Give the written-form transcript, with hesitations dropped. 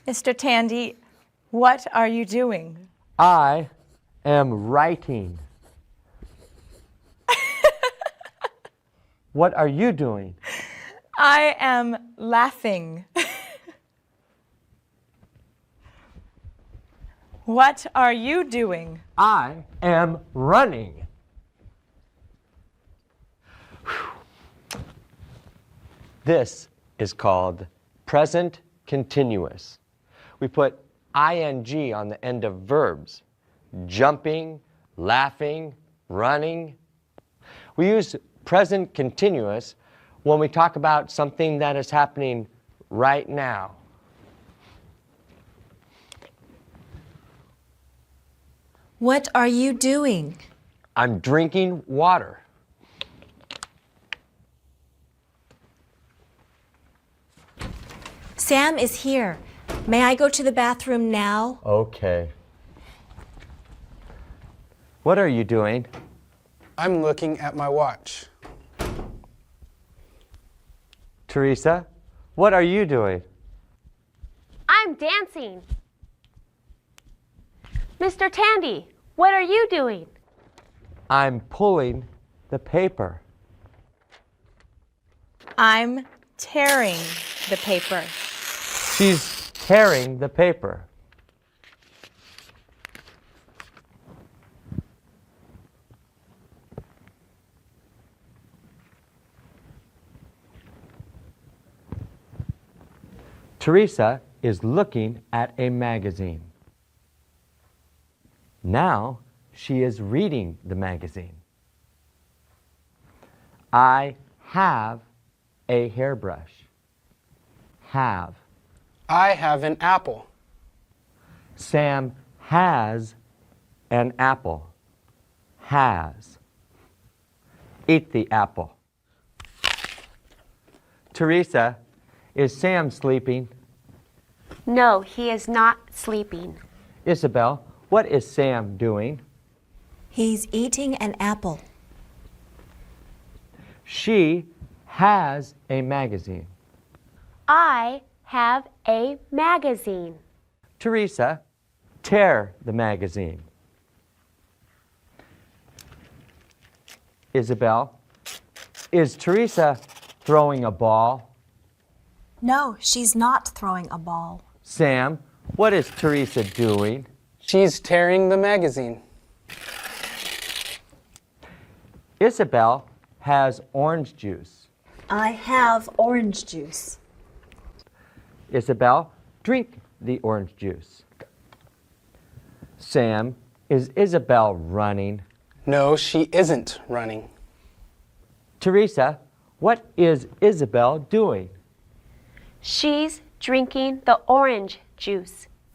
Mr. Tandy, what are you doing? I am writing. What are you doing? I am laughing. What are you doing? I am running. This is called present continuous. We put ing on the end of verbs. Jumping, laughing, running. We use present continuous when we talk about something that is happening right now. What are you doing? I'm drinking water. Sam is here. May I go to the bathroom now? Okay. What are you doing? I'm looking at my watch. Teresa, what are you doing? I'm dancing. Mr. Tandy, what are you doing? I'm pulling the paper. I'm tearing the paper. She's tearing the paper. Teresa is looking at a magazine. Now she is reading the magazine. I have a hairbrush. Have. I have an apple. Sam has an apple. Has. Eat the apple. Teresa, is Sam sleeping? No, he is not sleeping. Isabel, what is Sam doing? He's eating an apple. She has a magazine. I have a magazine. Teresa, tear the magazine. Isabel, is Teresa throwing a ball? No, she's not throwing a ball. Sam, what is Teresa doing? She's tearing the magazine. Isabel has orange juice. I have orange juice. Isabel, drink the orange juice. Sam, is Isabel running? No, she isn't running. Teresa, what is Isabel doing? She's drinking the orange juice.